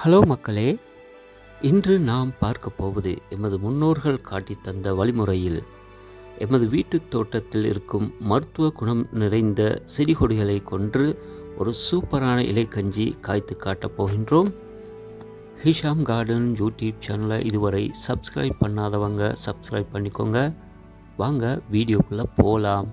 Hello மக்களே, இன்று நாம் பார்க்க போவது எமது முன்னோர்கள் காட்டித் தந்த வழிமுறையில் எமது வீட்டுத் தோட்டத்தில் இருக்கும் மருத்துவ குணம் நிறைந்த செடிகொடிகளை கொன்று ஒரு சூப்பரான இலைக்கஞ்சி காய்த்து காட்டப் போகின்றோம். ஹிஷாம் கார்டன் யூடியூப் சேனலை இதுவரை சப்ஸ்கிரைப் பண்ணாதவங்க சப்ஸ்கிரைப் பண்ணிக்கோங்க. வாங்க வீடியோக்குள்ளே போகலாம்.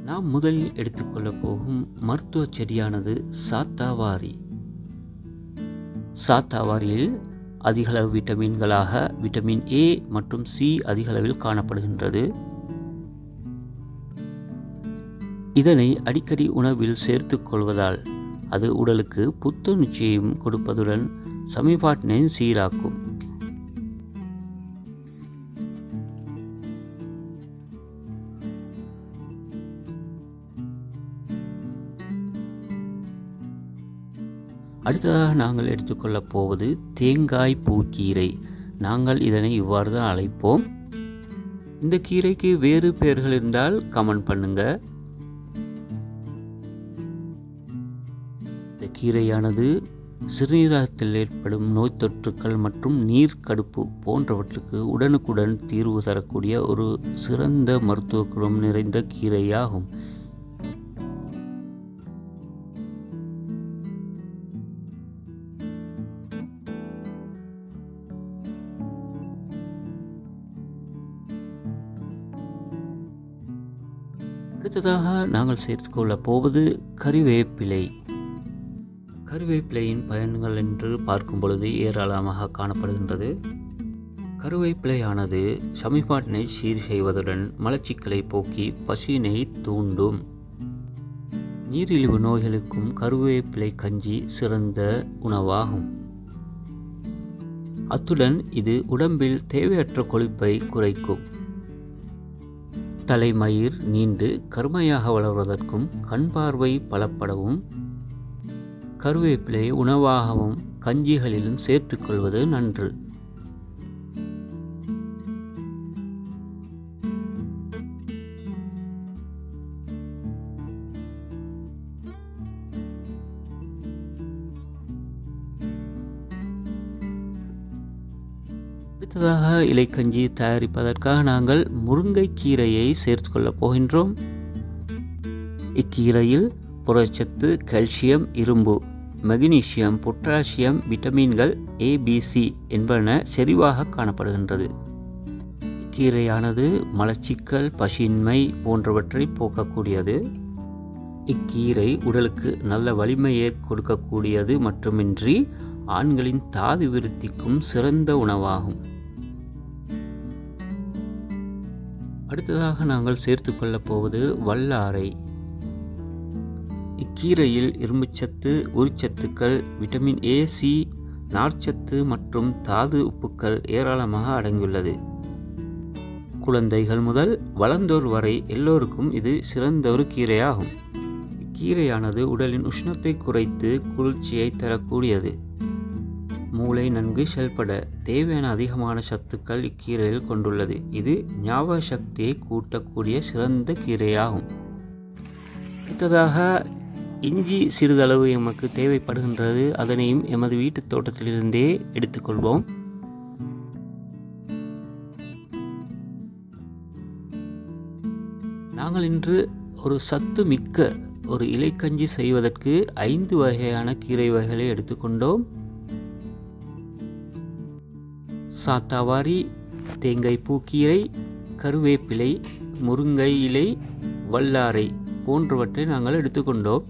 நாம் முதலில் எடுத்துக்கொள்ளப் போகும் மருத்துவ செடியானது சாத்தாவாரி. சாத்தாவாரியில் அதிகளவு விட்டமின்களாக விட்டமின் ஏ மற்றும் சி அதிகளவில் காணப்படுகின்றது. இதனை அடிக்கடி உணவில் சேர்த்துக் கொள்வதால் அது உடலுக்கு புத்துணர்ச்சியையும் கொடுப்பதுடன் சமிபாட்டினையும் சீராக்கும். அடுத்ததாக நாங்கள் எடுத்துக்கொள்ளப் போவது தேங்காய் பூக்கீரை. நாங்கள் இதனை இவ்வாறு தான் அழைப்போம். இந்த கீரைக்கு வேறு பெயர்கள் இருந்தால் கமெண்ட் பண்ணுங்க. இந்த கீரையானது சிறுநீரகத்தில் ஏற்படும் நோய் தொற்றுக்கள் மற்றும் நீர்க்கடுப்பு போன்றவற்றுக்கு உடனுக்குடன் தீர்வு தரக்கூடிய ஒரு சிறந்த மருத்துவ குணம் நிறைந்த கீரையாகும். அடுத்ததாக நாங்கள் சேர்த்துக்கொள்ளப் போவது கறிவேப்பிலை. கறிவேப்பிலையின் பயன்கள் என்று பார்க்கும் பொழுது ஏராளமாக காணப்படுகின்றது. கறிவேப்பிலையானது சமிபாட்டினை சீர் செய்வதுடன் மலச்சிக்கலை போக்கி பசியினை தூண்டும். நீரிழிவு நோய்களுக்கும் கறிவேப்பிலை கஞ்சி சிறந்த உணவாகும். அத்துடன் இது உடம்பில் தேவையற்ற கொழுப்பை குறைக்கும். தலைமயிர் நீண்டு கருமையாக வளர்வதற்கும் கண் பார்வை பலப்படவும் கருவேப்பிலை உணவாகவும் கஞ்சிகளிலும் சேர்த்துக்கொள்வது நன்று. அடுத்ததாக இலைக்கஞ்சி தயாரிப்பதற்காக நாங்கள் முருங்கைக்கீரையை சேர்த்து கொள்ளப் போகின்றோம். இக்கீரையில் புரதச்சத்து, கால்சியம், இரும்பு, மெக்னீசியம், பொட்டாசியம், விட்டமின்கள் ABC என்பன செறிவாக காணப்படுகின்றது. இக்கீரையானது மலச்சிக்கல், பசியின்மை போன்றவற்றை போக்கக்கூடியது. இக்கீரை உடலுக்கு நல்ல வலிமையை கொடுக்கக்கூடியது மட்டுமின்றி ஆண்களின் தாது விருத்திக்கும் சிறந்த உணவாகும். அடுத்ததாக நாங்கள் சேர்த்துக்கொள்ளப் போவது வல்லாரை. இக்கீரையில் இரும்புச்சத்து, உரிச்சத்துக்கள், விட்டமின் ஏ, சி, நார்ச்சத்து மற்றும் தாது உப்புக்கள் ஏராளமாக அடங்கியுள்ளது. குழந்தைகள் முதல் வளர்ந்தோர் வரை எல்லோருக்கும் இது சிறந்த ஒரு கீரையாகும். இக்கீரையானது உடலின் உஷ்ணத்தை குறைத்து குளிர்ச்சியை தரக்கூடியது. மூளை நன்கு செயல்பட தேவையான அதிகமான சத்துக்கள் இக்கீரையில் கொண்டுள்ளது. இது ஞாபக சக்தியை கூட்டக்கூடிய சிறந்த கீரையாகும். அடுத்ததாக இஞ்சி சிறிதளவு எமக்கு தேவைப்படுகின்றது. அதனையும் எமது வீட்டு தோட்டத்திலிருந்தே எடுத்துக்கொள்வோம். நாங்கள் இன்று ஒரு சத்து மிக்க ஒரு இலைக்கஞ்சி செய்வதற்கு 5 வகையான கீரை வகைகளை எடுத்துக்கொண்டோம். சாத்தாவாரி, தேங்காய் பூக்கீரை, கருவேப்பிலை, முருங்கை இலை, வல்லாரை போன்றவற்றை நாங்கள் எடுத்துக்கொண்டோம்.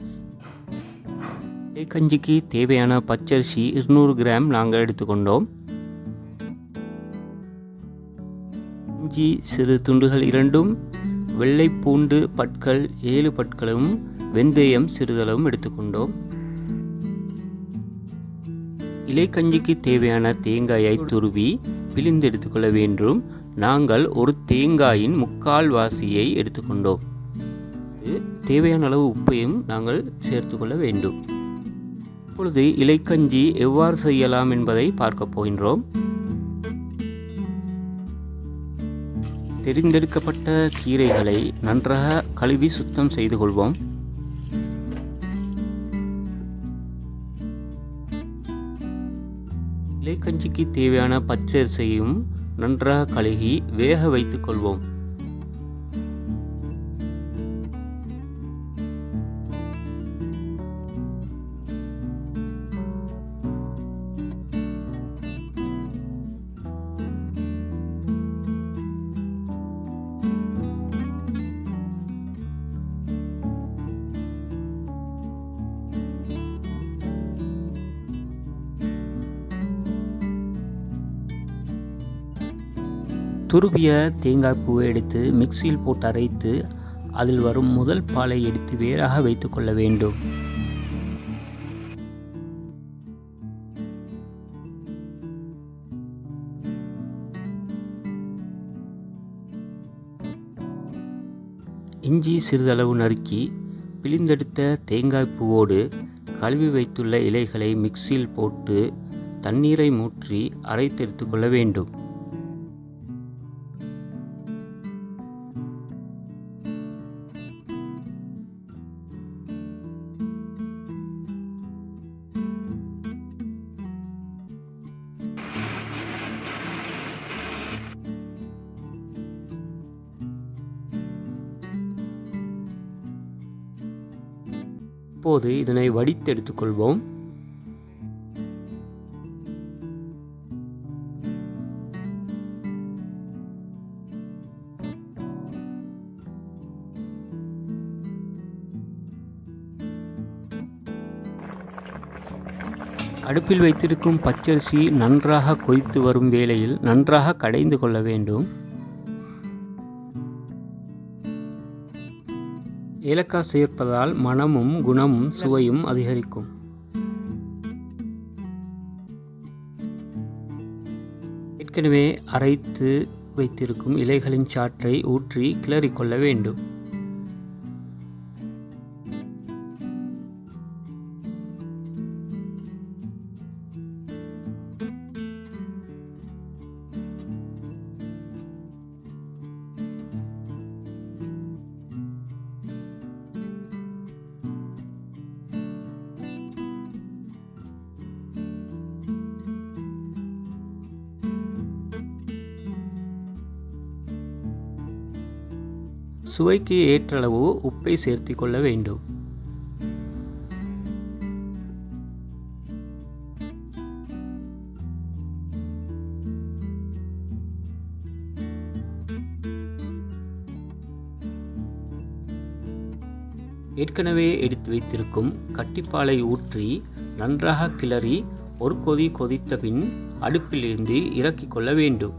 இலைக்கஞ்சிக்கு தேவையான பச்சரிசி 200 கிராம் நாங்கள் எடுத்துக்கொண்டோம். இஞ்சி சிறு துண்டுகள் 2, வெள்ளை பூண்டு பற்கள் 7 பற்களும், வெந்தயம் சிறிதளவும் எடுத்துக்கொண்டோம். இலைக்கஞ்சிக்கு தேவையான தேங்காயை துருவி பிழிந்து எடுத்துக்கொள்ள வேண்டும். நாங்கள் ஒரு தேங்காயின் 3/4 வாசியை எடுத்துக்கொண்டோம். தேவையான அளவு உப்பையும் நாங்கள் சேர்த்துக்கொள்ள வேண்டும். இப்பொழுது இலைக்கஞ்சி எவ்வாறு செய்யலாம் என்பதை பார்க்க போகின்றோம். தெரிந்தெடுக்கப்பட்ட கீரைகளை நன்றாக கழுவி சுத்தம் செய்து கொள்வோம். இலைக்கஞ்சிக்கு தேவையான பச்சரிசியையும் நன்றாக கழுகி வேக வைத்துக் கொள்வோம். துருவிய தேங்காய் பூவை எடுத்து மிக்சியில் போட்டு அரைத்து அதில் வரும் முதல் பாலை எடுத்து வேறாக வைத்துக் கொள்ள வேண்டும். இஞ்சி சிறிதளவு நறுக்கி பிழிந்தெடுத்த தேங்காய் பூவோடு கழுவி வைத்துள்ள இலைகளை மிக்சியில் போட்டு தண்ணீரை ஊற்றி அரைத்து எடுத்துக்கொள்ள வேண்டும். இப்போது இதனை வடித்து எடுத்துக்கொள்வோம். அடுப்பில் வைத்திருக்கும் பச்சரிசி நன்றாக கொதித்து வரும் வேளையில் நன்றாக கடைந்து கொள்ள வேண்டும். ஏலக்காய் சேர்ப்பதால் மணமும் குணமும் சுவையும் அதிகரிக்கும். ஏற்கனவே அரைத்து வைத்திருக்கும் இலைகளின் சாற்றை ஊற்றி கிளறிக்கொள்ள வேண்டும். சுவைக்கு ஏற்றளவு உப்பை சேர்த்து கொள்ள வேண்டும். ஏற்கனவே எடுத்து வைத்திருக்கும் கட்டிப்பாலை ஊற்றி நன்றாக கிளறி ஒரு கொதி கொதித்த பின் அடுப்பிலிருந்து இறக்கிக் கொள்ள வேண்டும்.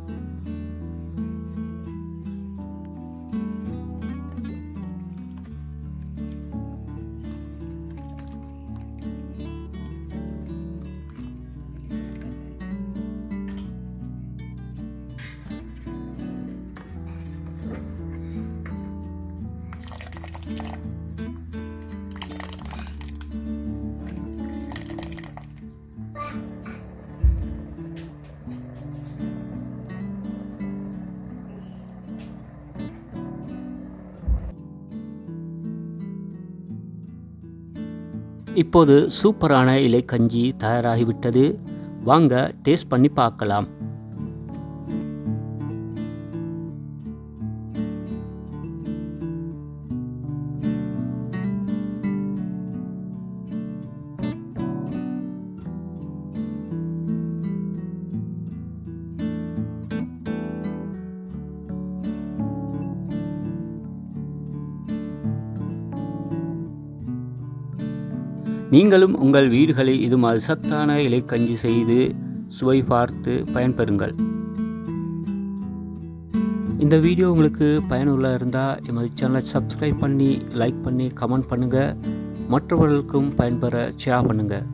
இப்போது சூப்பரான இலைக்கஞ்சி தயாராகிவிட்டது. வாங்க டேஸ்ட் பண்ணி பார்க்கலாம். நீங்களும் உங்கள் வீடுகளில் இது மாதிரி சத்தான இலைக்கஞ்சி செய்து சுவை பார்த்து பயன்பெறுங்கள். இந்த வீடியோ உங்களுக்கு பயனுள்ள இருந்தால் எமது சேனலை சப்ஸ்கிரைப் பண்ணி லைக் பண்ணி கமெண்ட் பண்ணுங்கள். மற்றவர்களுக்கும் பயன்பெற ஷேர் பண்ணுங்கள்.